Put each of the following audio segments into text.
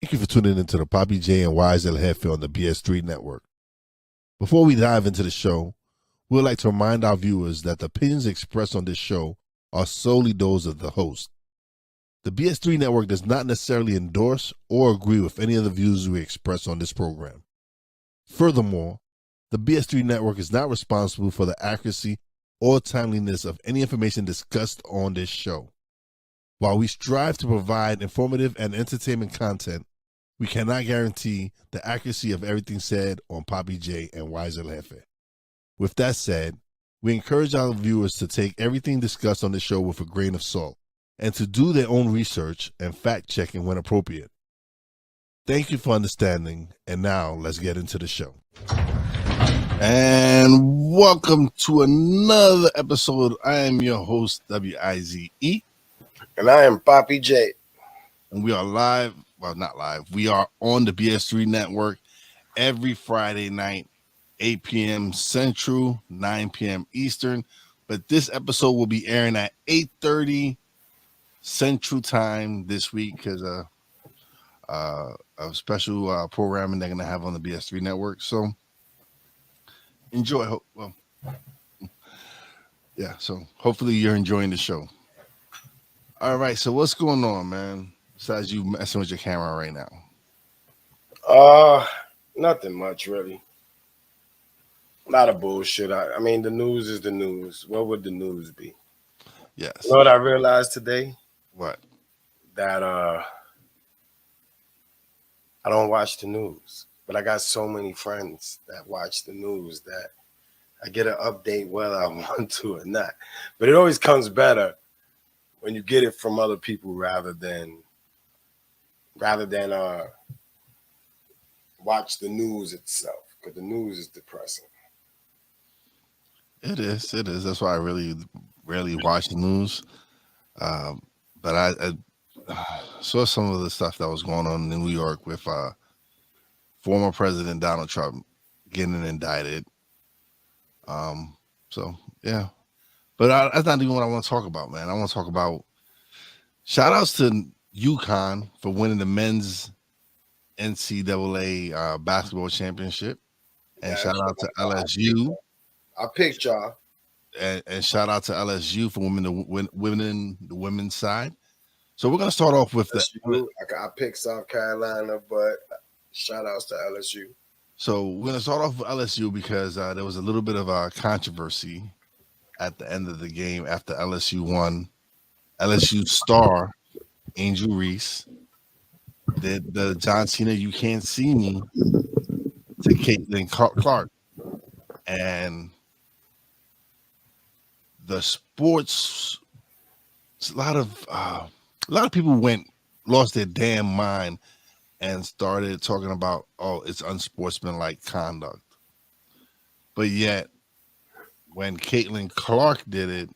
Thank you for tuning into the Papi Jae and Wize Jefe on the BS3 Network. Before we dive into the show, we would like to remind our viewers that the opinions expressed on this show are solely those of the host. The BS3 Network does not necessarily endorse or agree with any of the views we express on this program. Furthermore, the BS3 Network is not responsible for the accuracy or timeliness of any information discussed on this show. While we strive to provide informative and entertainment content, we cannot guarantee the accuracy of everything said on Papi Jae and Wize Jefe. With that said, we encourage our viewers to take everything discussed on the show with a grain of salt and to do their own research and fact-checking when appropriate. Thank you for understanding, and now let's get into the show. And welcome to another episode. I am your host, Wize. And I am Papi Jae. And we are live, well, not live. We are on the BS3 Network every Friday night, 8 p.m. Central, 9 p.m. Eastern. But this episode will be airing at 8:30 Central Time this week because of special programming they're going to have on the BS3 Network. So enjoy. Well, yeah, so hopefully you're enjoying the show. All right, so what's going on, man? Besides you messing with your camera right now. Nothing much really. A lot of bullshit. I mean, the news is the news. What would the news be? Yes. You know what I realized today? What? That I don't watch the news, but I got so many friends that watch the news that I get an update whether I want to or not. But it always comes better when you get it from other people rather than watch the news itself, because the news is depressing. It is. That's why I really rarely watch the news. But I saw some of the stuff that was going on in New York with former President Donald Trump getting indicted. So yeah, but that's not even what I want to talk about, man. I want to talk about shout outs to UConn for winning the men's NCAA basketball championship, and shout out to LSU. I picked y'all. And shout out to LSU for winning the women's side. So we're gonna start off with I picked South Carolina, but shout outs to LSU. So we're gonna start off with LSU because there was a little bit of a controversy at the end of the game after LSU won. LSU star Angel Reese did the John Cena "You Can't See Me" to Caitlin Clark, and the sports, a lot of people lost their damn mind and started talking about, oh, it's unsportsmanlike conduct. But yet, when Caitlin Clark did it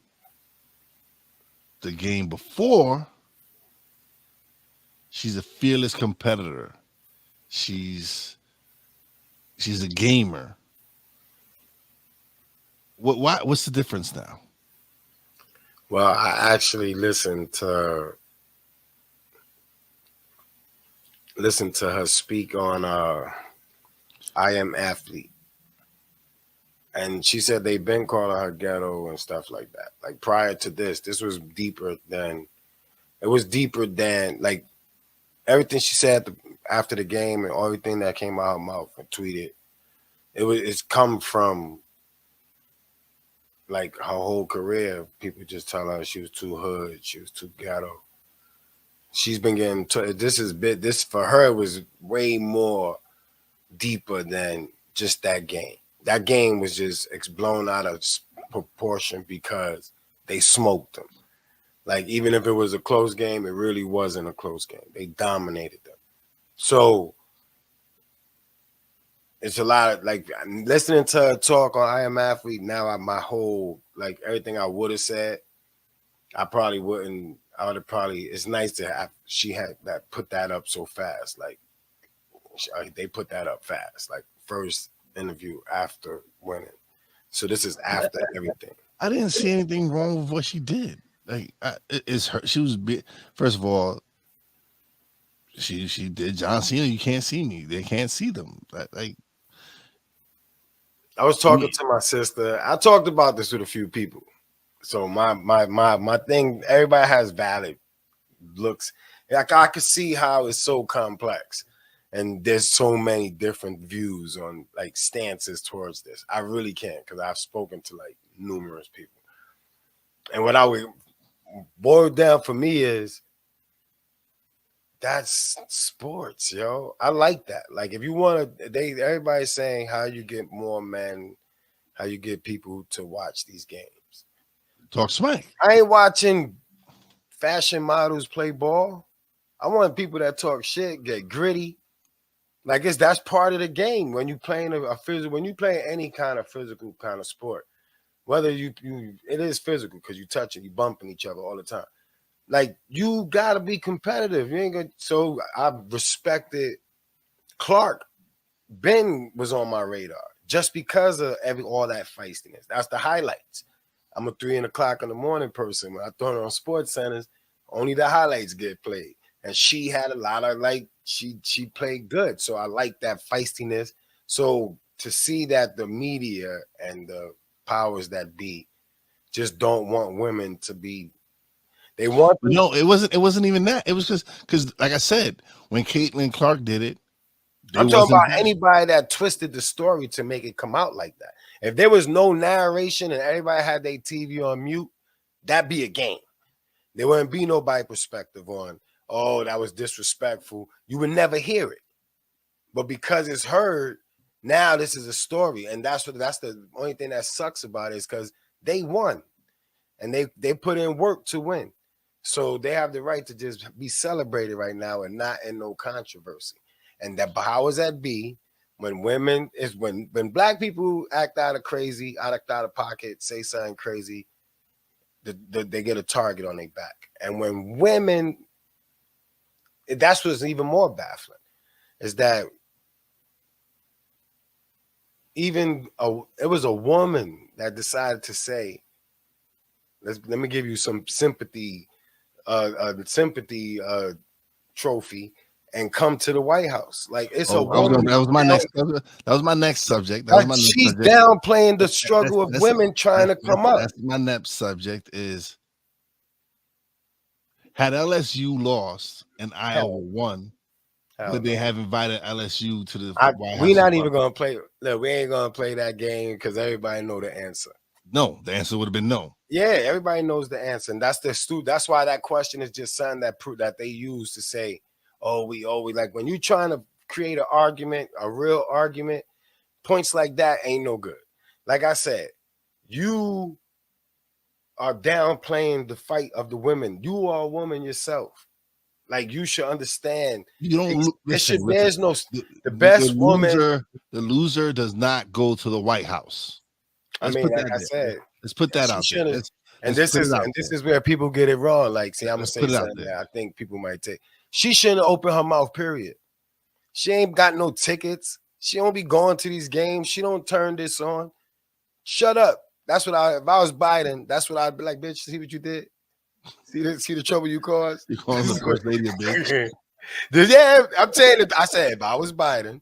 the game before, she's a fearless competitor. She's a gamer. What's the difference now? Well, I actually listened to her speak on I Am Athlete. And she said they've been calling her ghetto and stuff like that. Like prior to this was deeper than like everything she said after the game and everything that came out of her mouth and tweeted. It's come from like her whole career. People just tell her she was too hood, she was too ghetto. She's been getting this for her was way more deeper than just that game. That game was just blown out of proportion because they smoked them. Like, even if it was a close game, it really wasn't a close game. They dominated them. So it's a lot of, like, listening to her talk on I Am Athlete, now my whole, like, everything I would have said, I probably wouldn't. I would have probably, it's nice to have, she had that, put that up so fast. Like, they put that up fast. Like, first interview after winning. So this is after everything. I didn't see anything wrong with what she did. Like, it's her. She was first of all, She did John Cena. You can't see me. They can't see them. Like I was talking to my sister. I talked about this with a few people. So my thing. Everybody has valid looks. Like I could see how it's so complex, and there's so many different views on like stances towards this. I really can't because I've spoken to like numerous people, and what I would boil down for me is that's sports, yo. I like that. Like if you want to, everybody's saying how you get more men, how you get people to watch these games. talk smack. I ain't watching fashion models play ball. I want people that talk shit, get gritty. Like that's part of the game when you playing a physical, when you play any kind of physical kind of sport, whether you it is physical because you touching, you bumping each other all the time. Like you gotta be competitive. You ain't gonna. So I respected Clark. Ben was on my radar just because of all that feistiness. That's the highlights. I'm a 3 o'clock in the morning person. When I throw it on Sports Centers, only the highlights get played. And she had a lot of like she played good. So I like that feistiness. So to see that the media and the powers that be just don't want women to be. They want No, it wasn't even that. It was just because, like I said, when Caitlin Clark did it, I'm talking about anybody that twisted the story to make it come out like that. If there was no narration and everybody had their TV on mute, that'd be a game. There wouldn't be nobody perspective on, oh, that was disrespectful. You would never hear it. But because it's heard, now this is a story. And that's the only thing that sucks about it is because they won. And they put in work to win. So they have the right to just be celebrated right now and not in no controversy. And that powers that be when women is when black people act out of pocket, say something crazy, they get a target on their back. And when women, that's what's even more baffling, is that it was a woman that decided to say, let me give you some sympathy trophy and come to the White House. Like it's a woman. That was my next subject. She's downplaying the struggle of women trying to come up. That's my next subject is, had LSU lost and Iowa won, would they have invited LSU to the White House? We're not even gonna play. Look, we ain't gonna play that game because everybody know the answer. No, the answer would have been no. Yeah, everybody knows the answer, and that's why that question is just something that they use to say, oh, we like when you trying to create an argument, a real argument, points like that ain't no good. Like I said, you are downplaying the fight of the women. You are a woman yourself. Like you should understand. You don't listen. There's no the best woman. The loser does not go to the White House. Let's put that out there. And this is where people get it wrong. Like, see, I'm gonna say something that I think people might take. She shouldn't open her mouth. Period. She ain't got no tickets. She don't be going to these games. She don't turn this on. Shut up. That's what if I was Biden, that's what I'd be like, bitch. See what you did? See the trouble you caused? You calling the first lady a bitch? Yeah, I'm saying it. I said if I was Biden,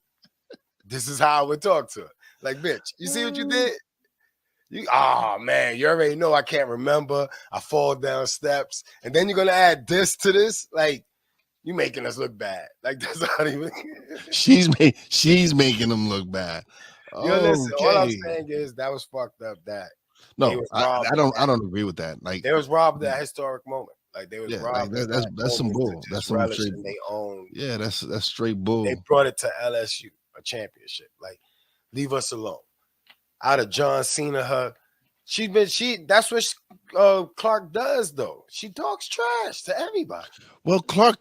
this is how I would talk to her. Like, bitch, you see what you did? Man, you already know I can't remember. I fall down steps, and then you're gonna add this to this. Like, you making us look bad. Like that's not even. She's making them look bad. Listen. All I'm saying is that was fucked up. That no, I don't agree with that. Like they was robbed that historic moment. Like they was robbed. Like that's some bull. That's some straight. They own. Yeah, that's straight bull. They brought it to LSU, a championship. Like, leave us alone. Out of John Cena, that's what Clark does though. She talks trash to everybody. Well, Clark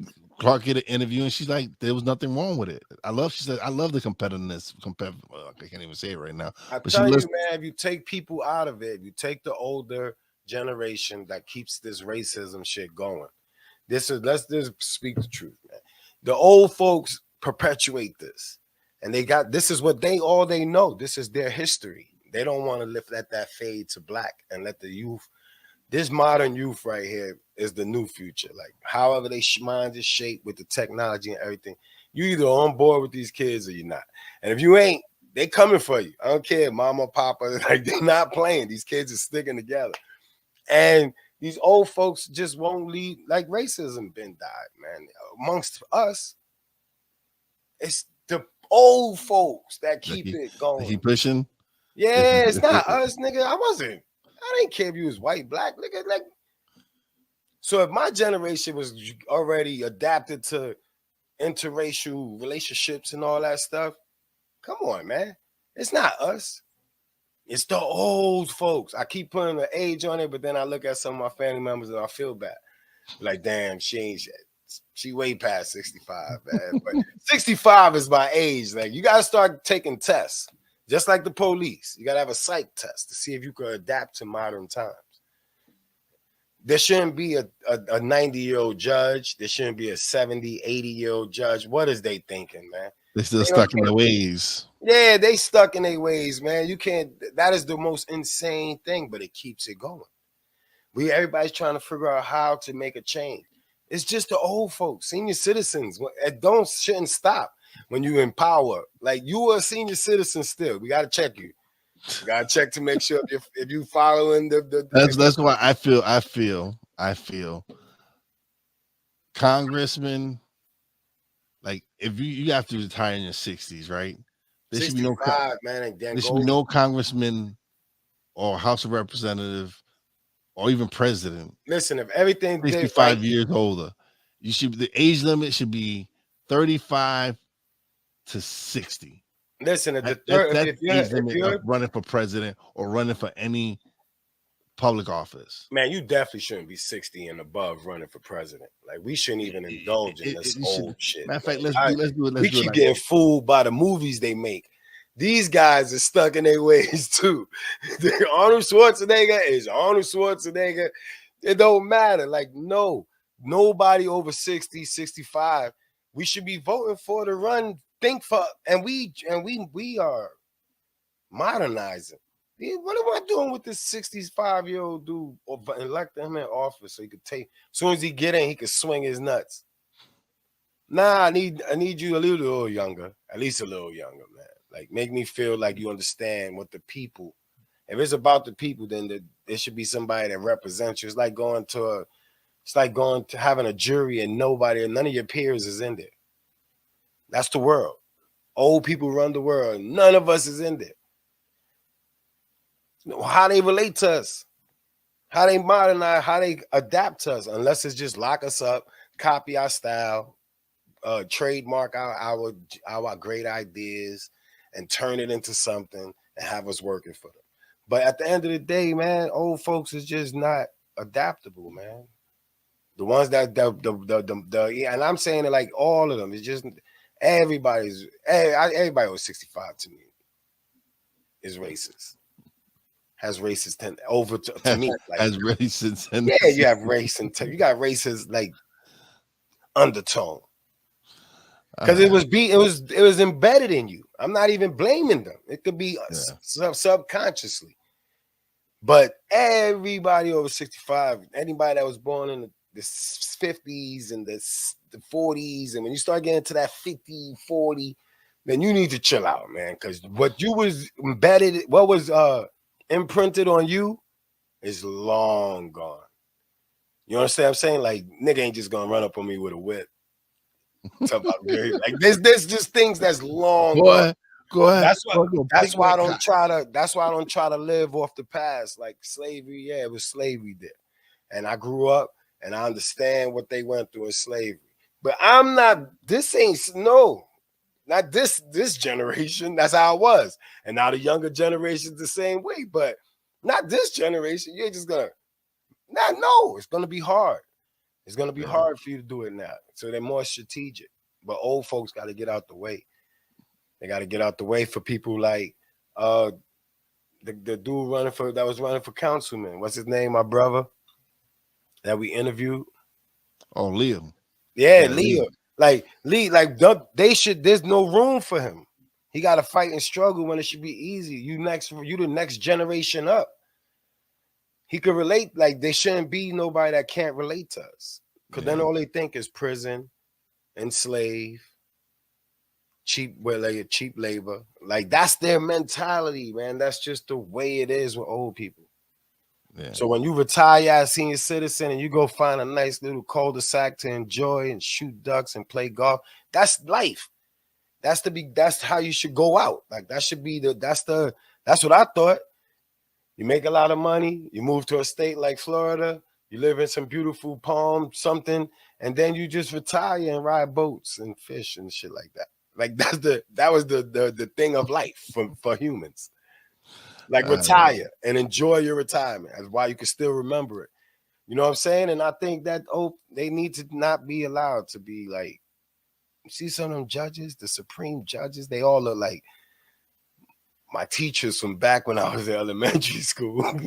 did an interview and she's like, there was nothing wrong with it. She said, I love the competitiveness. I can't even say it right now. I tell you, man, if you take people out of it, you take the older generation that keeps this racism shit going. Let's just speak the truth, man. The old folks perpetuate this. And this is what all they know. This is their history. They don't want to let that fade to black and let the youth, this modern youth right here, is the new future. Like however they mind is shaped with the technology and everything, you either on board with these kids or you're not. And if you ain't, they coming for you. I don't care, mama, papa, like they're not playing. These kids are sticking together. And these old folks just won't leave. Like racism been died, man. Amongst us, it's the old folks that keep it going. He pushing. Yeah, it's not us, nigga. I didn't care if you was white, black, nigga. Like, so if my generation was already adapted to interracial relationships and all that stuff, come on, man. It's not us. It's the old folks. I keep putting the age on it, but then I look at some of my family members and I feel bad. Like, damn, she way past 65, man. But 65 is my age. Like, you gotta start taking tests, just like the police. You gotta have a psych test to see if you can adapt to modern times. There shouldn't be a 90-year-old judge. There shouldn't be a 70, 80-year-old judge. What is they thinking, man? They're still stuck in their ways. Yeah, they stuck in their ways, man. You can't. That is the most insane thing, but it keeps it going. Everybody's trying to figure out how to make a change. It's just the old folks, senior citizens. It shouldn't stop when you empower. Like, you are a senior citizen still. We got to check you. We got to check to make sure if you following That's why I feel congressmen, like, if you have to retire in your 60s, right? There should be no congressman or House of Representative or even president. Listen, if everything 65 years older, the age limit should be 35 to 60. Listen, if you're running for president or running for any public office, man, you definitely shouldn't be 60 and above running for president. Like, we shouldn't even indulge in this old shit. Matter of fact, let's do it. We keep getting fooled by the movies they make. These guys are stuck in their ways too. Arnold Schwarzenegger is Arnold Schwarzenegger. It don't matter. Like, no, nobody over 60, 65. We should be voting for to run. Think for, and we are modernizing. What am I doing with this 65-year-old dude? Or elect him in office so he could take. As soon as he get in, he could swing his nuts. Nah, I need you a little younger, at least a little younger, man. Like, make me feel like you understand what the people. If it's about the people, then there should be somebody that represents you. It's like going to having a jury and none of your peers is in there. That's the world. Old people run the world. None of us is in there. How they relate to us, how they modernize, how they adapt to us, unless it's just lock us up, copy our style, trademark our great ideas, and turn it into something and have us working for them. But at the end of the day, man, old folks is just not adaptable, man. The ones that and I'm saying it like all of them. It's just everybody over 65 to me is racist. Has racist over to me. Like, has racist. Yeah, you have race and you got racist like undertone. Because it was embedded in you. I'm not even blaming them. It could be subconsciously. But everybody over 65, anybody that was born in the 50s and the 40s, and when you start getting to that 50, 40, then you need to chill out, man. Because what you was embedded, what was imprinted on you is long gone. You understand what I'm saying? Like, nigga ain't just gonna run up on me with a whip. Like, there's just things that's long gone. Go ahead. That's why I don't try to live off the past. Like slavery, yeah, it was slavery there. And I grew up and I understand what they went through in slavery. But I'm not, not this generation. That's how it was. And now the younger generation's the same way, but not this generation. You're just gonna it's gonna be hard. It's gonna be hard for you to do it now. So they're more strategic. But old folks got to get out the way. They got to get out the way for people like the dude that was running for councilman. What's his name? My brother that we interviewed. Oh, Liam. Yeah, Liam. Like there's no room for him. He got to fight and struggle when it should be easy. You the next generation up. he could relate. Like, there shouldn't be nobody that can't relate to us, because then all they think is prison, enslave, cheap labor. Like, that's their mentality, man. That's just the way it is with old people. Yeah. So when you retire as senior citizen and you go find a nice little cul-de-sac to enjoy and shoot ducks and play golf, that's life. That's how you should go out. Like, that should be that's what I thought. You make a lot of money, you move to a state like Florida, you live in some beautiful palm something, and then you just retire and ride boats and fish and shit like that. Like, that was the thing of life for humans. Like, retire and enjoy your retirement. That's why you can still remember it. You know what I'm saying? And I think that they need to not be allowed to be like, you see some of them judges, the supreme judges, they all look like my teachers from back when I was in elementary school. All right,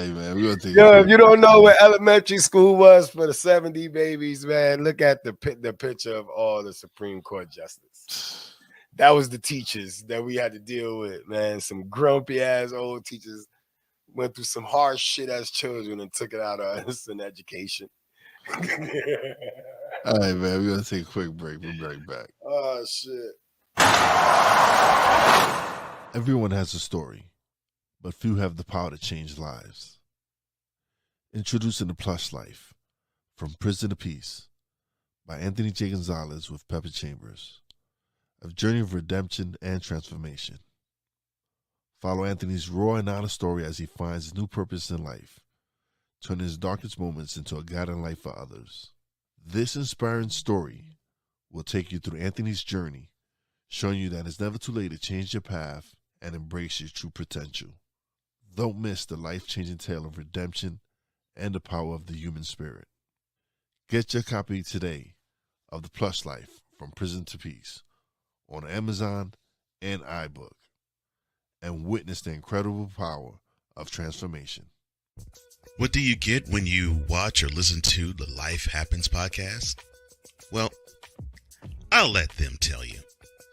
man. We're gonna take if you don't know what elementary school was for the 70 babies, man, look at the picture of all the Supreme Court justices. That was the teachers that we had to deal with, man. Some grumpy ass old teachers went through some hard shit as children and took it out of us in education. All right, man. We're gonna take a quick break. We'll be right back. Oh shit. Everyone has a story, but few have the power to change lives. Introducing The Plush Life, From Prison to Peace, by Anthony J. Gonzalez with Pepper Chambers. A journey of redemption and transformation. Follow Anthony's raw and honest story as he finds new purpose in life, turning his darkest moments into a guiding light for others. This inspiring story will take you through Anthony's journey, showing you that it's never too late to change your path and embrace your true potential. Don't miss the life-changing tale of redemption and the power of the human spirit. Get your copy today of The Plush Life, From Prison to Peace, on Amazon and iBook, and witness the incredible power of transformation. What do you get when you watch or listen to the Life Happens podcast? Well, I'll let them tell you.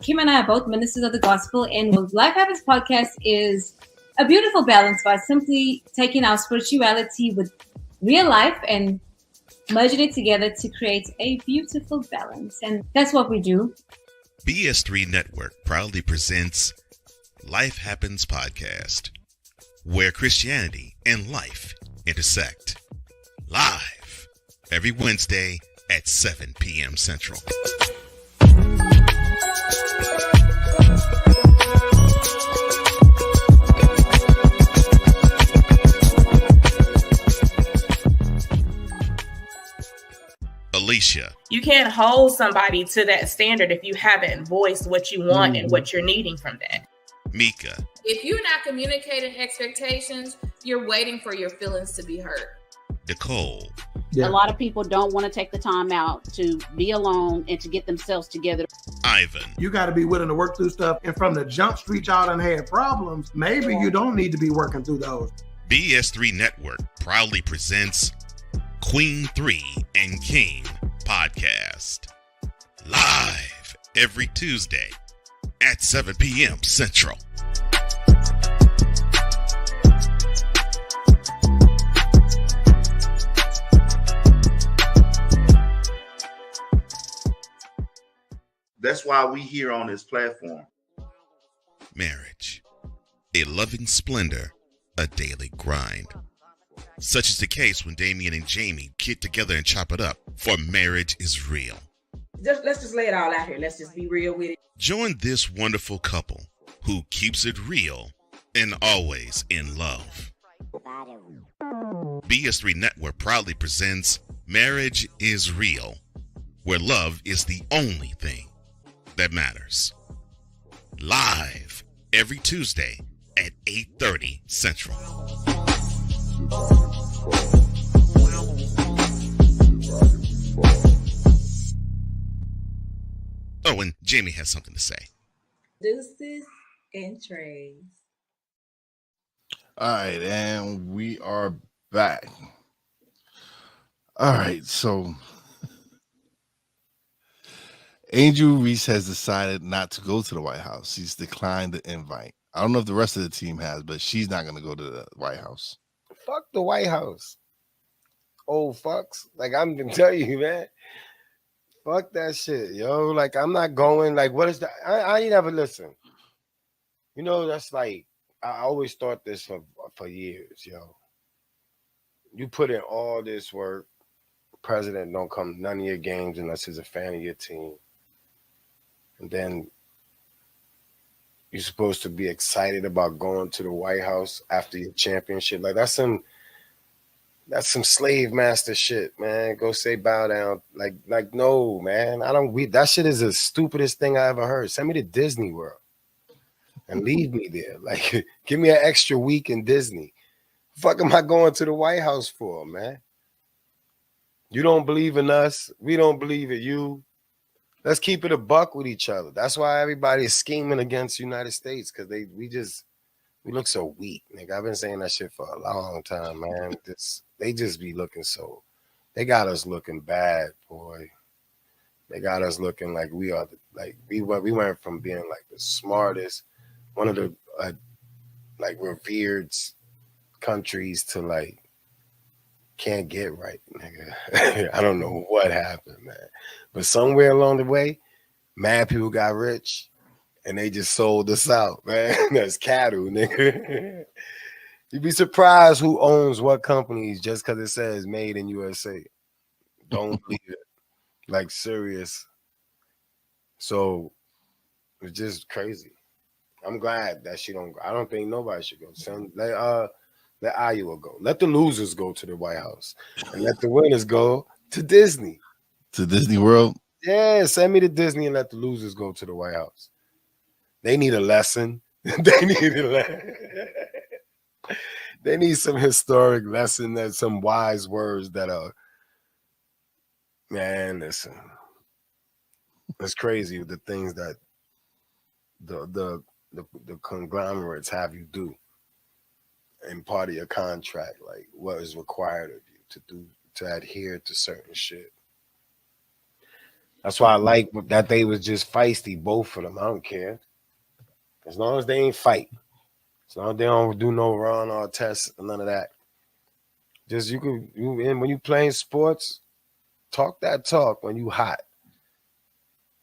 Kim and I are both ministers of the gospel, and the Life Happens podcast is a beautiful balance by simply taking our spirituality with real life and merging it together to create a beautiful balance. And that's what we do. BS3 Network proudly presents Life Happens Podcast, where Christianity and life intersect. Live every Wednesday at 7 p.m. Central. Alicia. You can't hold somebody to that standard if you haven't voiced what you want and what you're needing from that. Mika. If you're not communicating expectations, you're waiting for your feelings to be hurt. Nicole. Yeah. A lot of people don't want to take the time out to be alone and to get themselves together. Ivan. You got to be willing to work through stuff. And from the jump street, y'all done had problems. Maybe you don't need to be working through those. BS3 Network proudly presents Queen 3 and King podcast. Live every Tuesday at 7 p.m. Central. That's why we here on this platform. Marriage, a loving splendor, a daily grind. Such is the case when Damien and Jamie get together and chop it up, for marriage is real. Let's just lay it all out here. Let's just be real with it. Join this wonderful couple who keeps it real and always in love. BS3 Network proudly presents Marriage is Real, where love is the only thing that matters. Live every Tuesday at 8:30 Central. Oh, and Jamie has something to say. Deuces and trays. All right, and we are back. All right, so Angel Reese has decided not to go to the White House. He's declined the invite. I don't know if the rest of the team has, but she's not gonna go to the White House. Fuck the White House. Old fucks. Like I'm gonna tell you, man. Fuck that shit, yo. Like I'm not going. Like what is that? I ain't ever listen. You know, that's like I always thought this for years, yo. You put in all this work. President don't come none of your games unless he's a fan of your team. And then you're supposed to be excited about going to the White House after your championship. Like that's some slave master shit, man. Go say bow down. Like no, man. That shit is the stupidest thing I ever heard. Send me to Disney World and leave me there. Like give me an extra week in Disney. Fuck am I going to the White House for, man? You don't believe in us. We don't believe in you. Let's keep it a buck with each other. That's why everybody is scheming against the United States, because we look so weak, nigga. I've been saying that shit for a long time, man. They just be looking so. They got us looking bad, boy. They got us looking like we are we went from being like the smartest, one of the like revered countries to like can't get right, nigga. I don't know what happened, man. But somewhere along the way, mad people got rich and they just sold us out, man. That's cattle, nigga. You'd be surprised who owns what companies just because it says made in USA. Don't believe it. Like serious. So it's just crazy. I'm glad that she don't go. I don't think nobody should go. Let Iowa go. Let the losers go to the White House. And let the winners go to Disney. To Disney World? Yeah, send me to Disney and let the losers go to the White House. They need a lesson. They need some historic lesson, that some wise words that are, man, listen. It's crazy the things that the conglomerates have you do in part of your contract, like what is required of you to do, to adhere to certain shit. That's why I like that they was just feisty, both of them. I don't care. As long as they ain't fight. As long as they don't do no run or tests, none of that. Just when you playing sports, talk that talk when you hot.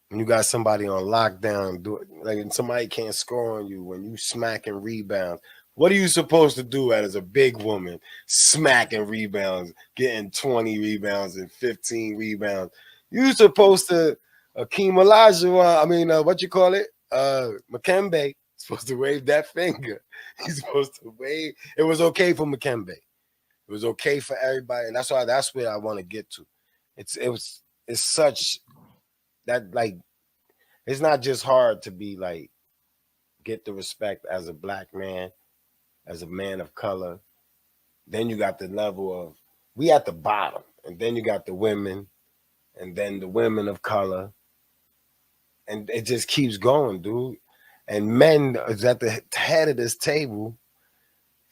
When you got somebody on lockdown, do it like somebody can't score on you, when you smacking rebounds. What are you supposed to do as a big woman? Smacking rebounds, getting 20 rebounds and 15 rebounds. You supposed to Akeem Olajuwon, what you call it? Makembe supposed to wave that finger. He's supposed to wave. It was okay for Makembe. It was okay for everybody, and that's where I want to get to. It's such that, like, it's not just hard to be like get the respect as a black man, as a man of color. Then you got the level of we at the bottom, and then you got the women, and then the women of color, and it just keeps going, dude. And men is at the head of this table,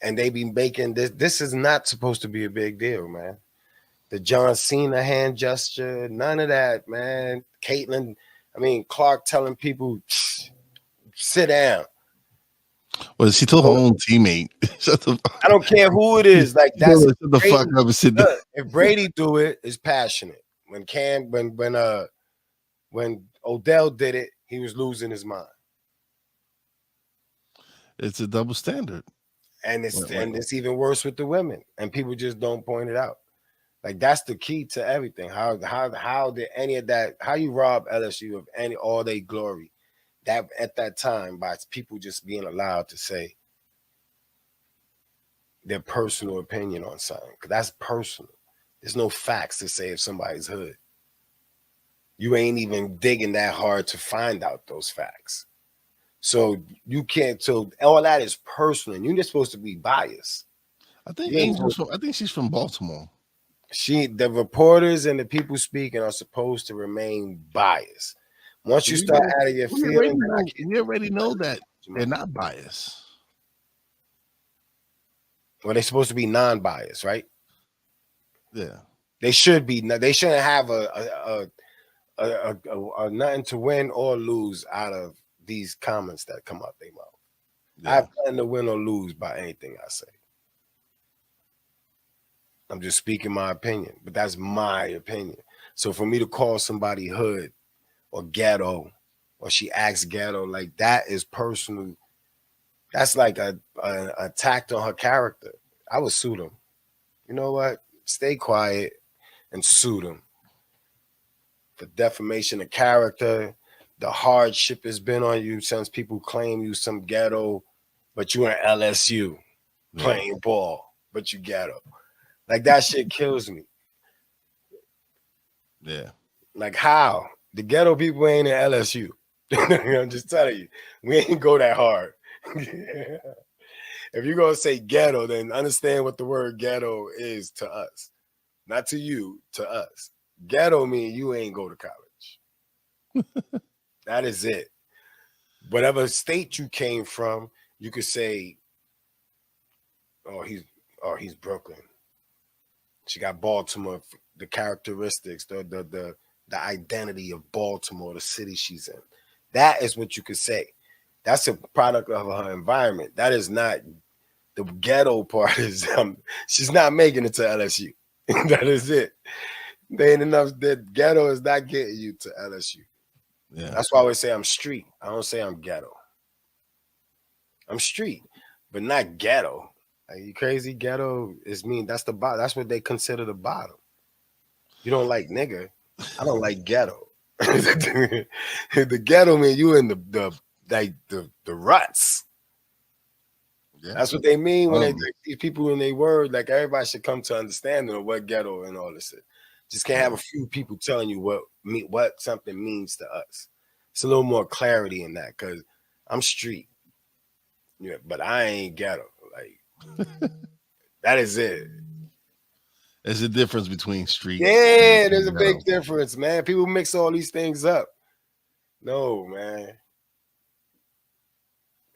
and they be making this. This is not supposed to be a big deal, man. The John Cena hand gesture, none of that, man. Clark telling people, sit down. Well, she told her own teammate. I don't care who it is. Like that's shut the fuck up and sit down. If Brady do it, it's passionate. When Odell did it, he was losing his mind. It's a double standard, and it's even worse with the women, and people just don't point it out. Like that's the key to everything. How did any of that? How you rob LSU of all their glory? That at that time by people just being allowed to say their personal opinion on something, because that's personal. There's no facts to say if somebody's hood. You ain't even digging that hard to find out those facts. So you can't. So all that is personal, and you're just supposed to be biased. I think she's from Baltimore. The reporters and the people speaking are supposed to remain biased. Once you start out of your feelings, we already know that they're not biased. Well, they're supposed to be non-biased, right? Yeah, they should be. They shouldn't have a nothing to win or lose out of these comments that come out their mouth. I have nothing to win or lose by anything I say. I'm just speaking my opinion, but that's my opinion. So for me to call somebody hood or ghetto, or she acts ghetto, like that is personal. That's like a attack on her character. I would sue them. You know what? Stay quiet and sue them for defamation of character. The hardship has been on you since people claim you some ghetto, but you in LSU playing ball, but you ghetto. Like that shit kills me. Yeah. Like how? The ghetto people ain't in LSU. I'm just telling you, we ain't go that hard. If you're gonna say ghetto, then understand what the word ghetto is to us. Not to you, to us. Ghetto means you ain't go to college. That is it. Whatever state you came from, you could say, oh, he's Brooklyn. She got Baltimore, the characteristics, the identity of Baltimore, the city she's in. That is what you could say. That's a product of her environment. That is not the ghetto part. Is she's not making it to LSU. That is it. They ain't enough. That ghetto is not getting you to LSU. Yeah. That's why I always say I'm street. I don't say I'm ghetto. I'm street, but not ghetto. Are you crazy? Ghetto is mean. That's the bottom. That's what they consider the bottom. You don't like nigga. I don't like ghetto. The ghetto mean you in the ruts. Yeah. That's what they mean when they these people in their word. Like everybody should come to understanding of what ghetto and all this shit. Just can't have a few people telling you what something means to us. It's a little more clarity in that because I'm street. Yeah, but I ain't ghetto. Like that is it. There's a difference between street. Yeah, there's a big difference, man. People mix all these things up. No, man.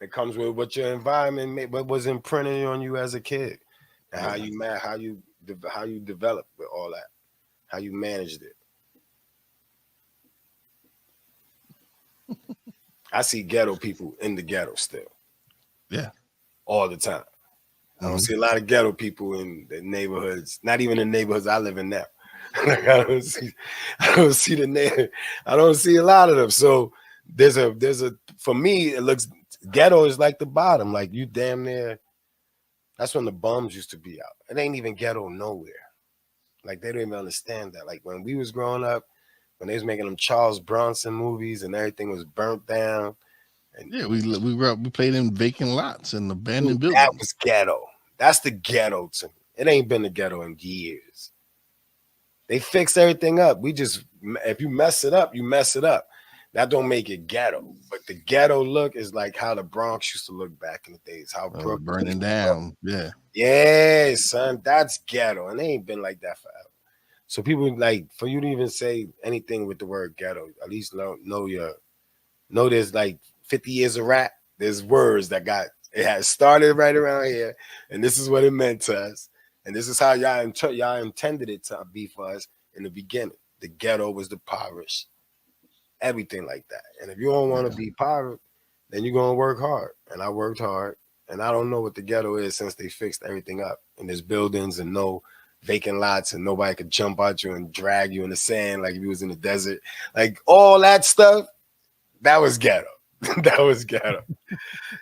It comes with what your environment, what was imprinted on you as a kid, and how you developed with all that, how you managed it. I see ghetto people in the ghetto still. Yeah, all the time. I don't see a lot of ghetto people in the neighborhoods, not even the neighborhoods I live in now. Like I don't see a lot of them. So there's a for me, it looks ghetto is like the bottom. Like you damn near, that's when the bums used to be out. It ain't even ghetto nowhere. Like they don't even understand that. Like when we was growing up, when they was making them Charles Bronson movies and everything was burnt down. And yeah, we played in vacant lots and abandoned buildings. That was ghetto. That's the ghetto to me. It ain't been the ghetto in years. They fixed everything up. If you mess it up, you mess it up. That don't make it ghetto. But the ghetto look is like how the Bronx used to look back in the days. How Brooklyn burning down. Yeah. Yeah, son. That's ghetto. And they ain't been like that forever. So people like for you to even say anything with the word ghetto, at least know there's like 50 years of rap. There's words that it has started right around here, and this is what it meant to us. And this is how y'all intended it to be for us in the beginning. The ghetto was the impoverished. Everything like that. And if you don't want to be impoverished, then you're going to work hard. And I worked hard. And I don't know what the ghetto is since they fixed everything up. And there's buildings and no vacant lots and nobody could jump out you and drag you in the sand like if you was in the desert. Like all that stuff, that was ghetto. That was ghetto.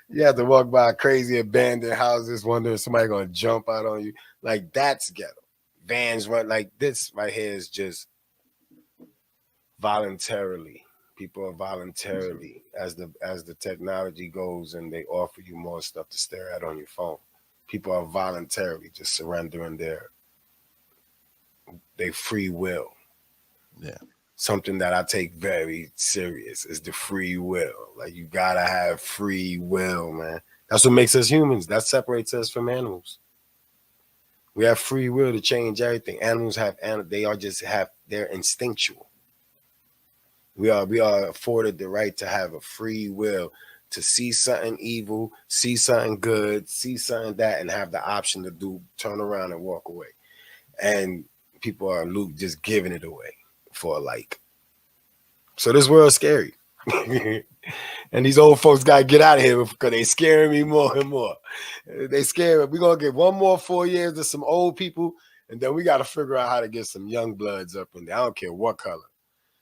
You have to walk by crazy abandoned houses wondering if somebody going to jump out on you. Like that's ghetto. Vans run like this right here is just voluntarily. People are voluntarily as the technology goes and they offer you more stuff to stare at on your phone. People are voluntarily just surrendering their free will. Yeah. Something that I take very serious is the free will. Like you gotta have free will, man. That's what makes us humans. That separates us from animals. We have free will to change everything. Animals they're instinctual. We are afforded the right to have a free will to see something evil, see something good, see something that, and have the option to turn around and walk away. And people are just giving it away for a like. So this world's scary. And these old folks got to get out of here because they scaring me more and more. They scare me. We're going to get one more 4 years to some old people, and then we got to figure out how to get some young bloods up in there. I don't care what color.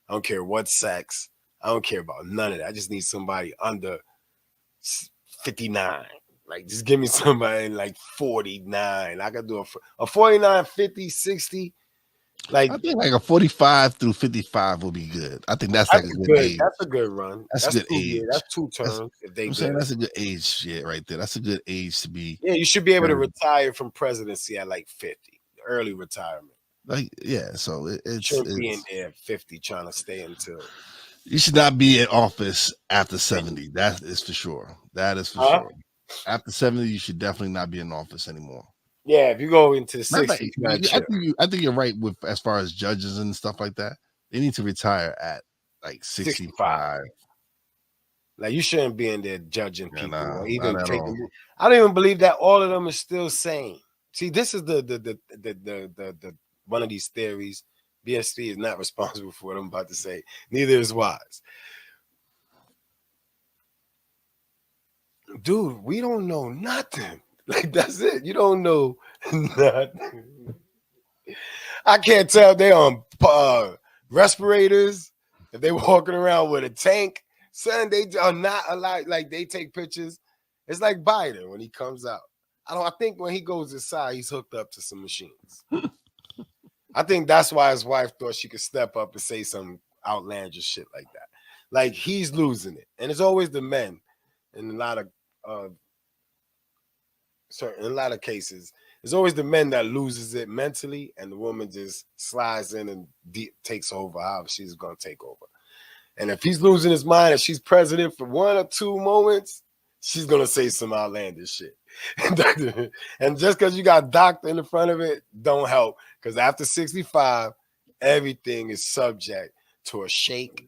I don't care what sex. I don't care about none of that. I just need somebody under 59. Like, just give me somebody like 49. I could do a 49, 50, 60. Like, I think like a 45 through 55 will be good. I think that's like a good age. That's a good run. That's a good age. Years. That's 2 terms. I'm saying that's a good age shit right there. That's a good age to be. Yeah, you should be able to retire from presidency at like 50. Early retirement. Like, yeah, so it's being there at 50 trying to stay until. You should not be in office after 70. That is for sure. That is for sure. After 70, you should definitely not be in office anymore. Yeah, if you go into the 60s, I think you're right with as far as judges and stuff like that. They need to retire at like 65. Like, you shouldn't be in there judging people. Nah, or even taking. I don't even believe that all of them are still sane. See, this is the one of these theories. BS3 is not responsible for what I'm about to say. Neither is Wize. Dude, we don't know nothing. Like, that's it. You don't know nothing. I can't tell if they on respirators, if they walking around with a tank. Son, they are not alive. Like, they take pictures. It's like Biden when he comes out. I think when he goes inside, he's hooked up to some machines. I think that's why his wife thought she could step up and say some outlandish shit like that. Like, he's losing it. And it's always the men in a lot of cases. It's always the men that loses it mentally, and the woman just slides in and takes over however she's going to take over. And if he's losing his mind and she's president for 1 or 2 moments, she's going to say some outlandish shit. And just because you got doctor in the front of it, don't help. Because after 65, everything is subject to a shake.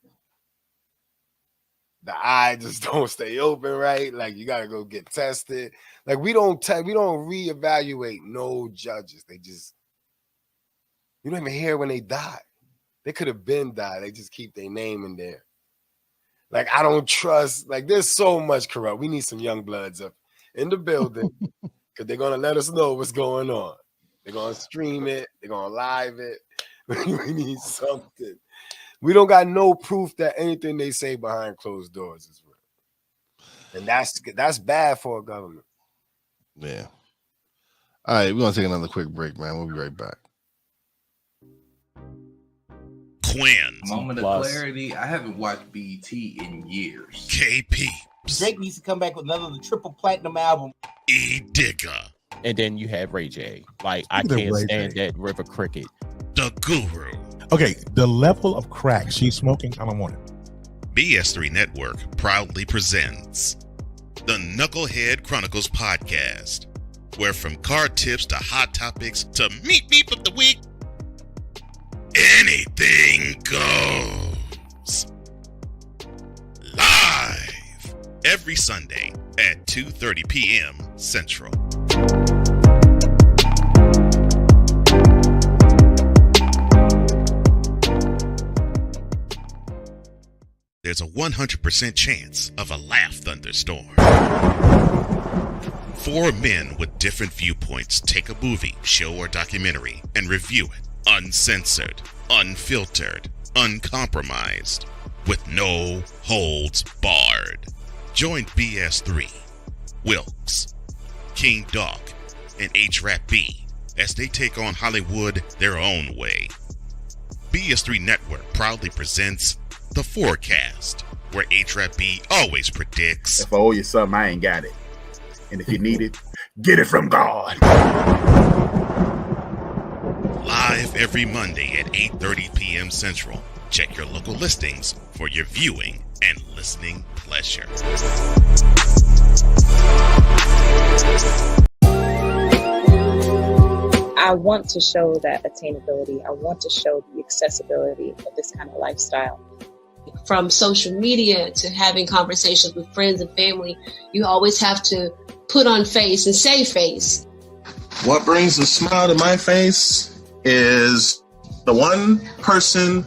The eye just don't stay open right. Like, you got to go get tested. Like, we don't reevaluate no judges. You don't even hear when they die. They could have been died. They just keep their name in there. Like, I don't trust. Like, there's so much corrupt. We need some young bloods up in the building because they're going to let us know what's going on. They're going to stream it. They're going to live it. We need something. We don't got no proof that anything they say behind closed doors is real. And that's bad for a government. Yeah. All right, we're going to take another quick break, man. We'll be right back. Quinn. Moment of clarity. I haven't watched BET in years. KP. Drake needs to come back with another triple platinum album. E Digga. And then you have Ray J. Like, I can't stand that River Cricket. The Guru. Okay, the level of crack she's smoking, I don't want it. BS3 Network proudly presents the Knucklehead Chronicles podcast, where from card tips to hot topics to meet beef of the week, anything goes. Live every Sunday at 2:30 p.m. Central. There's a 100% chance of a laugh thunderstorm. 4 men with different viewpoints take a movie, show, or documentary and review it uncensored, unfiltered, uncompromised, with no holds barred. Join BS3, Wilkes, King Doc, and H-Rap B as they take on Hollywood their own way. BS3 Network proudly presents The Forecast, where H-Rap B always predicts. If I owe you something, I ain't got it. And if you need it, get it from God. Live every Monday at 8:30 p.m. Central. Check your local listings for your viewing and listening pleasure. I want to show that attainability. I want to show the accessibility of this kind of lifestyle. From social media to having conversations with friends and family, you always have to put on face and say face. What brings a smile to my face is the one person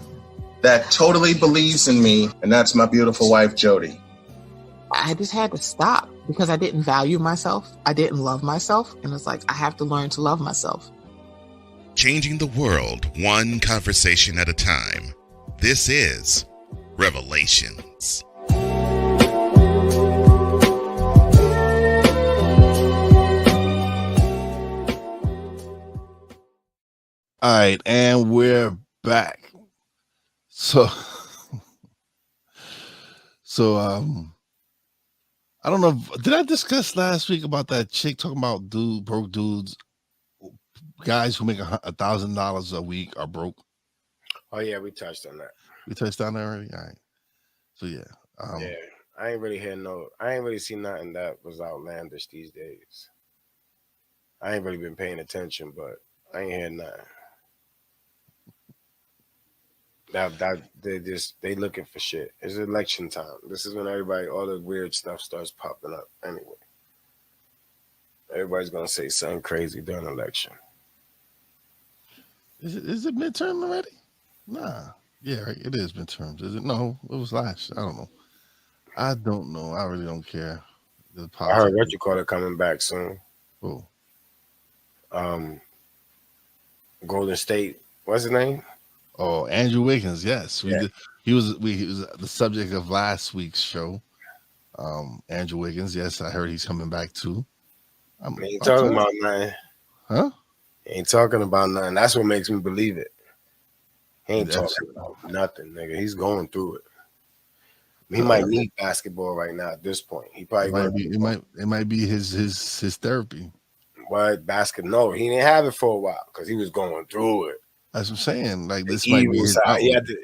that totally believes in me, and that's my beautiful wife, Jody. I just had to stop because I didn't value myself. I didn't love myself. And it's like, I have to learn to love myself. Changing the world one conversation at a time. This is Revelations. All right, and we're back. So I don't know. Did I discuss last week about that chick talking about broke dudes, guys who make $1,000 a week are broke? Oh yeah, we touched on that. We touched on that already. All right. So yeah. Yeah, I ain't really seen nothing that was outlandish these days. I ain't really been paying attention, but I ain't heard nothing. They looking for shit. It's election time. This is when all the weird stuff starts popping up anyway. Everybody's gonna say something crazy during election. Is it midterm already? Nah. Yeah, right. It is midterms. Is it? No, it was last. I don't know. I really don't care. I heard what you call it coming back soon. Who? Golden State. What's his name? Oh, Andrew Wiggins. Yes, he was the subject of last week's show. Andrew Wiggins. Yes, I heard he's coming back too. He ain't talking about nothing. Huh? He ain't talking about nothing. That's what makes me believe it. He ain't talking about nothing, nigga. He's going through it. He might need basketball right now at this point. He probably it might be his therapy. What no, he didn't have it for a while because he was going through it. That's what I'm saying. Like this the might evil be his side.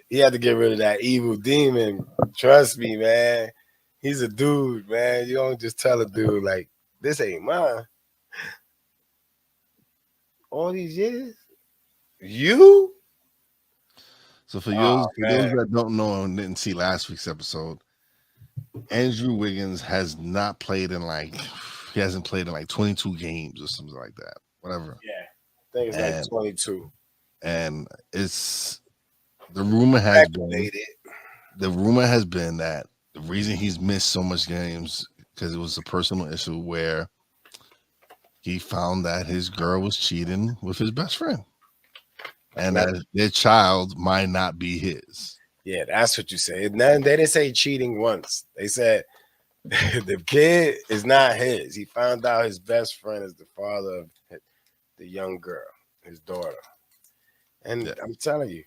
He had to get rid of that evil demon. Trust me, man. He's a dude, man. You don't just tell a dude like this ain't mine. All these years, you. So for those that don't know and didn't see last week's episode, Andrew Wiggins has not played he hasn't played in like 22 games or something like that. Whatever. Yeah, I think it's like 22. And the rumor has been that the reason he's missed so much games because it was a personal issue where he found that his girl was cheating with his best friend. And that their child might not be his. Yeah, that's what you said. They didn't say cheating once. They said the kid is not his. He found out his best friend is the father of the young girl, his daughter. And I'm telling you,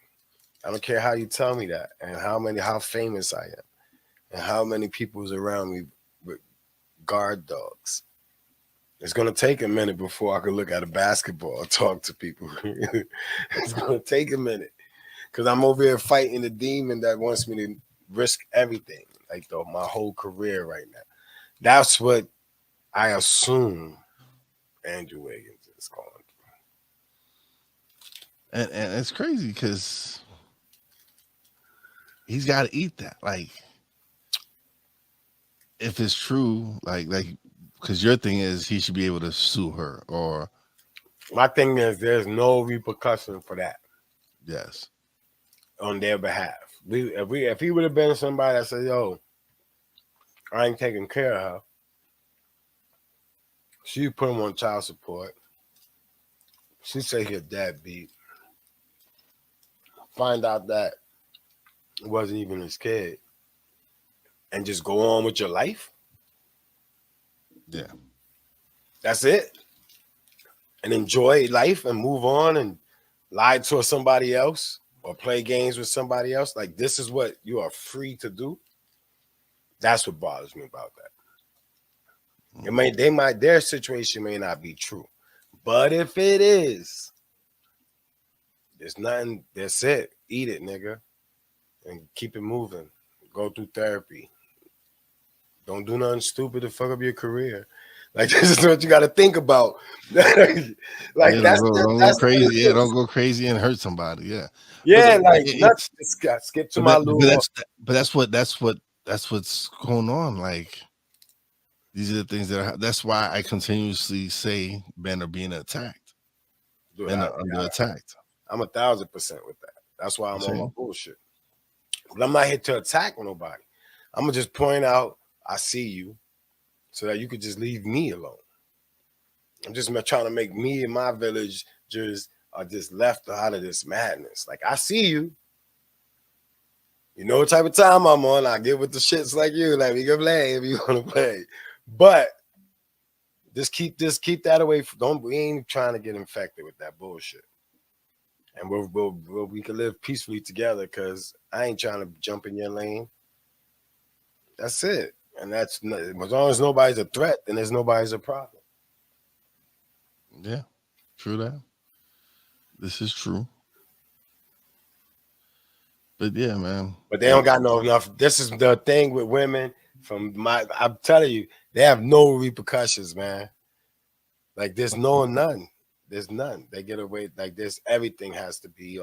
I don't care how you tell me that and how famous I am and how many people is around me with guard dogs. It's going to take a minute before I can look at a basketball and talk to people. It's going to take a minute because I'm over here fighting the demon that wants me to risk everything, like my whole career right now. That's what I assume Andrew Wiggins is going through. And it's crazy because he's got to eat that. Like, if it's true, like. Because your thing is he should be able to sue her, or my thing is there's no repercussion for that. Yes, on their behalf. If he would have been somebody that said, "Yo, I ain't taking care of her," she put him on child support. She say he a deadbeat. Find out that it wasn't even his kid, and just go on with your life. Yeah, that's it. And enjoy life and move on and lie to somebody else or play games with somebody else. Like this is what you are free to do. That's what bothers me about that. Their situation may not be true, but if it is, there's nothing. That's it. Eat it, nigga, and keep it moving. Go through therapy. Don't do nothing stupid to fuck up your career. Like this is what you got to think about. Like don't go crazy. Yeah, don't go crazy and hurt somebody. Yeah. Yeah, skip to my little. But that's what's going on. Like these are the things that's why I continuously say men are being attacked. Men are under attacked. I'm 1,000% with that. That's why I'm on my bullshit. But I'm not here to attack nobody. I'm gonna just point out I see you, so that you could just leave me alone. I'm just trying to make me and my village just are just left out of this madness. Like, I see you. You know what type of time I'm on. I get with the shits like you. Like, we can play if you want to play. But just keep that away. We ain't trying to get infected with that bullshit. And we can live peacefully together, because I ain't trying to jump in your lane. That's it. And that's as long as nobody's a threat, then there's nobody's a problem. Yeah, true that. This is true. But yeah, man. But they don't got no enough. This is the thing with women. I'm telling you, they have no repercussions, man. Like, there's none. There's none. They get away like this. Everything has to be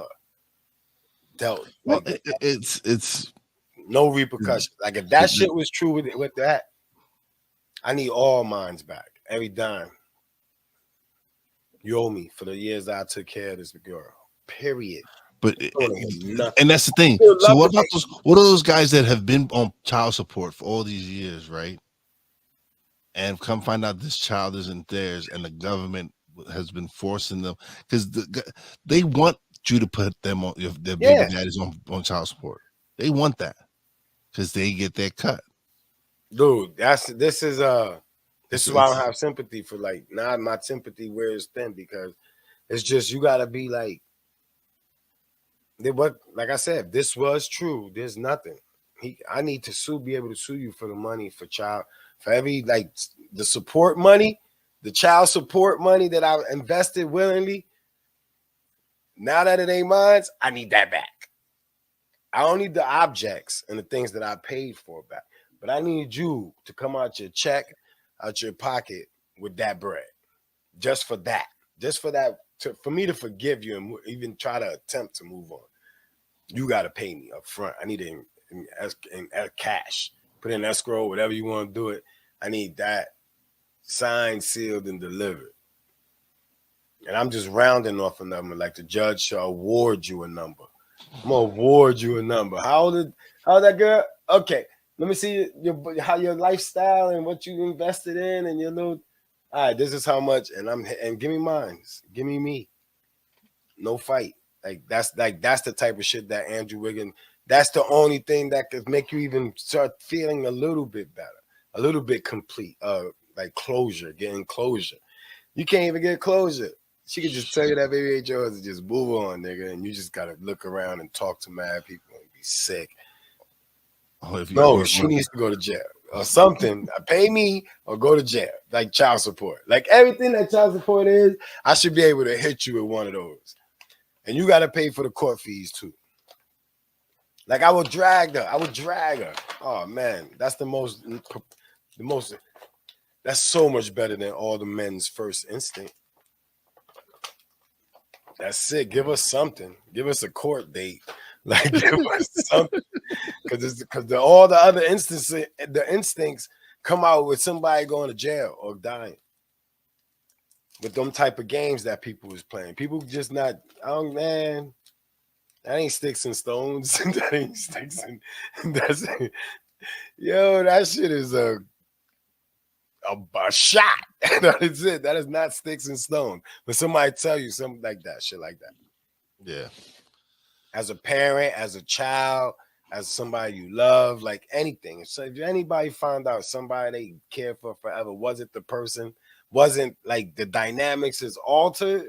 dealt. Well, like it's no repercussions. Like, if that shit was true with that, I need all mines back, every dime. You owe me for the years that I took care of this girl. Period. But and that's the thing. So what about what are those guys that have been on child support for all these years, right? And come find out this child isn't theirs, and the government has been forcing them, because they want you to put them on, if their baby daddies on child support. They want that because they get their cut. Dude, this is why I don't have sympathy for, like, now my sympathy wears thin, because it's just, you gotta be like, like I said, if this was true, there's nothing. I need to be able to sue you for the money for every, like, the support money, the child support money that I invested willingly. Now that it ain't mine, I need that back. I don't need the objects and the things that I paid for back, but I need you to come out your check, out your pocket with that bread, just for that, for me to forgive you and even try to attempt to move on. You got to pay me up front. I need it in cash. Put in escrow, whatever you want to do it. I need that signed, sealed, and delivered. And I'm just rounding off a number, like the judge shall award you a number. I'm gonna award you a number. How old that girl? Okay, let me see how your lifestyle and what you invested in, and your little. All right, this is how much, and give me mine. Give me me. No fight. That's the type of shit that Andrew Wiggins. That's the only thing that could make you even start feeling a little bit better, a little bit complete. Like closure, getting closure. You can't even get closure. She could just tell you that baby ain't yours and just move on, nigga. And you just gotta look around and talk to mad people and be sick. No, she needs to go to jail or something. Pay me or go to jail, like child support. Like everything that child support is, I should be able to hit you with one of those. And you got to pay for the court fees too. Like I would drag her. Oh man, that's the most. That's so much better than all the men's first instinct. That's it. Give us something. Give us a court date. Like give us something. Because all the other instincts come out with somebody going to jail or dying. With them type of games that people was playing. People just not, oh man, that ain't sticks and stones. That ain't sticks and that's yo, that shit is a shot. That is it. That is not sticks and stones. But somebody tell you something like that, shit like that. Yeah. As a parent, as a child, as somebody you love, like anything. So if anybody found out somebody they cared for forever wasn't the person, wasn't like the dynamics is altered,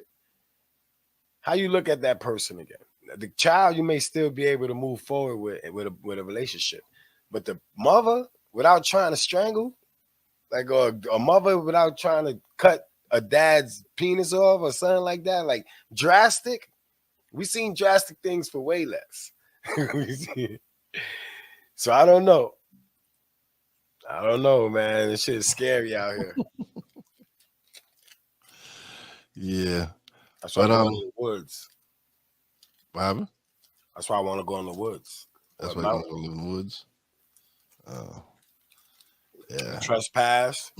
how you look at that person again? The child you may still be able to move forward with a relationship, but the mother without trying to strangle, like a mother without trying to cut a dad's penis off or something like that, like drastic. We seen drastic things for way less. So I don't know. Man. This shit is scary out here. Yeah. That's why I want to go in the woods. What happened? That's why I want to go in the woods. That's why you want to live in the woods? Yeah. Trespass.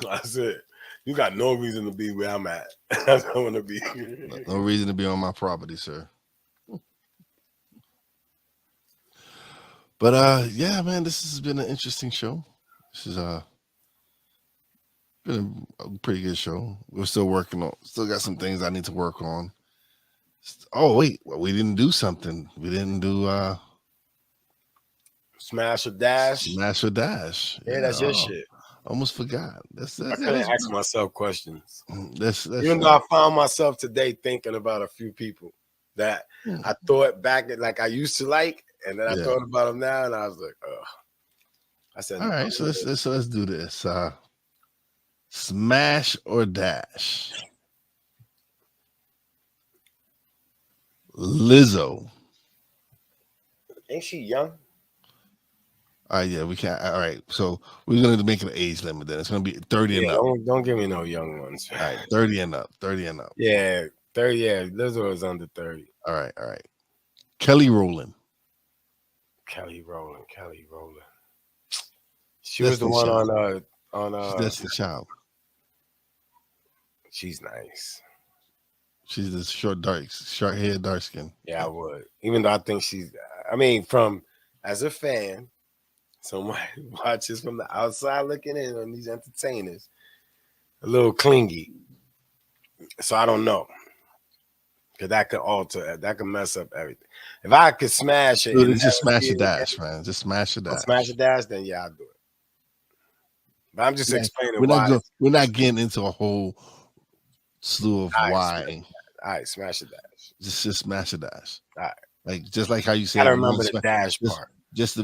That's it. You got no reason to be where I'm at. I don't want to be. No reason to be on my property, sir. But yeah, man, this has been an interesting show. This is been a pretty good show. We're still working on. Still got some things I need to work on. Oh wait, well, we didn't do something. We didn't do Smash or dash. Smash or dash. Yeah, that's your shit. Almost forgot. I couldn't ask myself questions. That's Even though I found myself today thinking about a few people that I thought back at, like I used to like, and then I thought about them now, and I was like, oh. I said, all right. So let's do this. Smash or dash. Lizzo. Ain't she young? All right, yeah, we can't. All right, so we're gonna make an age limit. Then it's gonna be 30 and up. Don't give me no young ones. All right, 30 and up. 30 and up. Yeah, 30. Yeah, Lizzo is under 30. All right. Kelly Rowland. Kelly Rowland. She was the one on That's the child. She's nice. She's the short hair, dark skin. Yeah, I would. Even though I think as a fan, someone watches from the outside looking in on these entertainers, a little clingy. So I don't know. Because that could mess up everything. If I could smash it. Dude, just smash the dash, man. Just smash the dash. Smash the dash, then yeah, I'll do it. But I'm just explaining why. We're not getting into a whole slew of why. All right, smash the dash. Just smash the dash. All right. Like just like how you said. I don't remember the dash part. Just the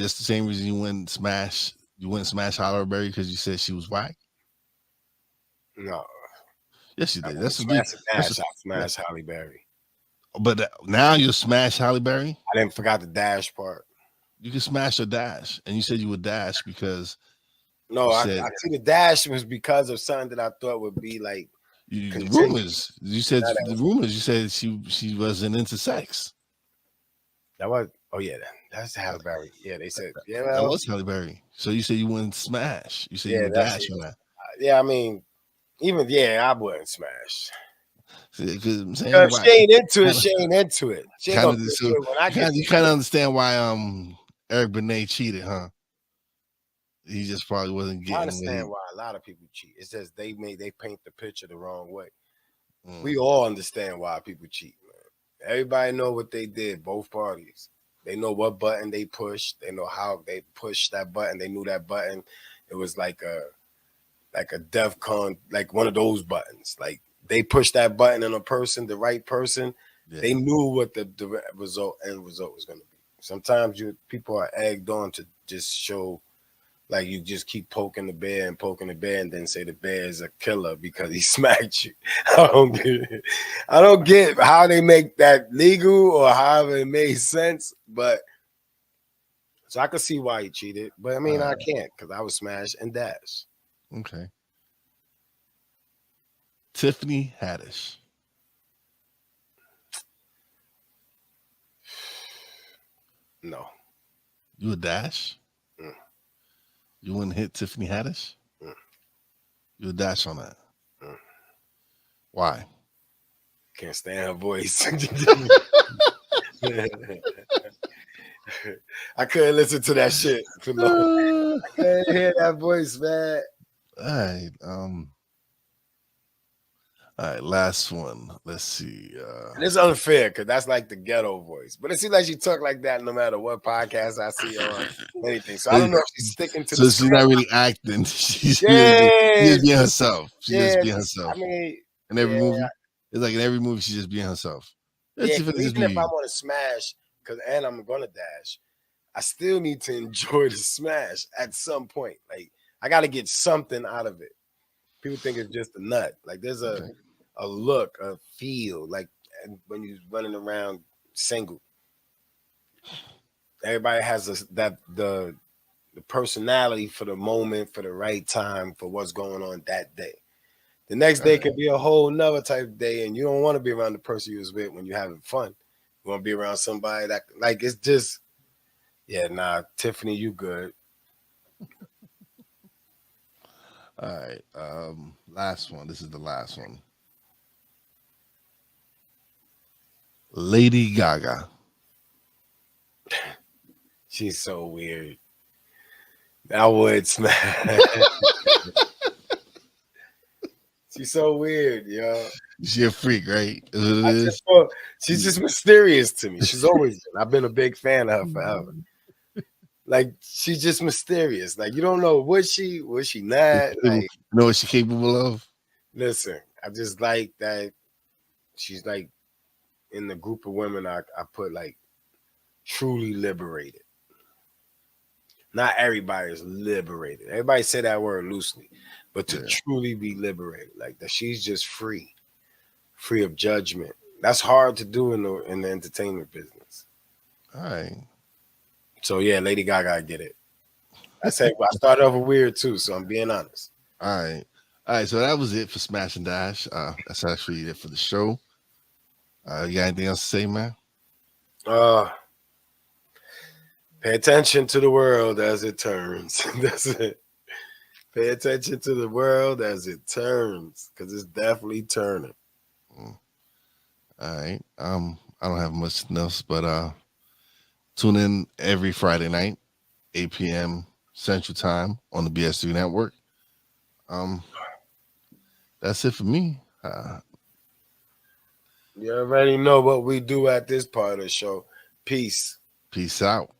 same reason you wouldn't smash Halle Berry because you said she was whack. No. Yes, you did. That's smash the dash. I smash Halle Berry. But now you'll smash Halle Berry. I didn't forgot the dash part. You can smash a dash, and you said you would dash because. No, I see the dash was because of something that I thought would be like. The rumors. You said the rumors. You said she wasn't into sex. That was. Oh yeah, that's Halle Berry. Yeah, they said. Yeah, that was Halle Berry. So you said you wouldn't smash. You said you would dash on that. Yeah, I mean, I wouldn't smash. Because she ain't into it. She ain't into it. She ain't gonna do it when I get. You kind of understand why Eric Benet cheated, huh? He just probably wasn't getting. I understand why a lot of people cheat. It's just they paint the picture the wrong way. We all understand why people cheat, man. Everybody know what they did, both parties. They know what button they pushed. They know how they pushed that button. They knew that button. It was like a DEFCON, like one of those buttons. Like they pushed that button on a person, the right person. Yeah. They knew what the end result was going to be. Sometimes people are egged on to just show. Like you just keep poking the bear, and then say the bear is a killer because he smacked you. I don't get how they make that legal or however it made sense. But so I could see why he cheated. But I mean, I can't because I was smash and dash. Okay. Tiffany Haddish. No. You a dash? Mm. You wouldn't hit Tiffany Haddish? Mm. You would dash on that. Mm. Why? Can't stand her voice. I couldn't listen to that shit. I couldn't hear that voice, man. All right, last one. Let's see. And it's unfair because that's like the ghetto voice. But it seems like she talk like that no matter what podcast I see or anything. So I don't know if she's sticking to she's not really acting. She's just being herself. She's just being herself. I mean, in every movie, it's like in every movie, she's just being herself. Even if I want to smash, and I'm going to dash, I still need to enjoy the smash at some point. Like, I got to get something out of it. People think it's just a nut. Like, there's a look, a feel, like when you're running around single. Everybody has the personality for the moment, for the right time, for what's going on that day. The next day could be a whole nother type of day, and you don't want to be around the person you was with when you're having fun. You want to be around somebody that, like, it's just, Tiffany, you good. All right. Last one. This is the last one. Lady Gaga. She's so weird. I would smash. She's so weird, yo. She's a freak, right? She's just mysterious to me. She's always been. I've been a big fan of her forever. Like, she's just mysterious. Like, you don't know, was she not? Like, you know what she's capable of? Listen, I just like that she's like in the group of women I put like truly liberated. Not everybody is liberated. Everybody say that word loosely, but to truly be liberated, like that she's just free of judgment. That's hard to do in the entertainment business. All right. So yeah, Lady Gaga, I get it. I said I started off with weird too, so I'm being honest. All right. So that was it for Smash and Dash. That's actually it for the show. You got anything else to say, man? Pay attention to the world as it turns. That's it. Pay attention to the world as it turns, because it's definitely turning. All right. I don't have much else, but tune in every Friday night, 8 p.m. Central Time on the BS3 Network. That's it for me. You already know what we do at this part of the show. Peace. Peace out.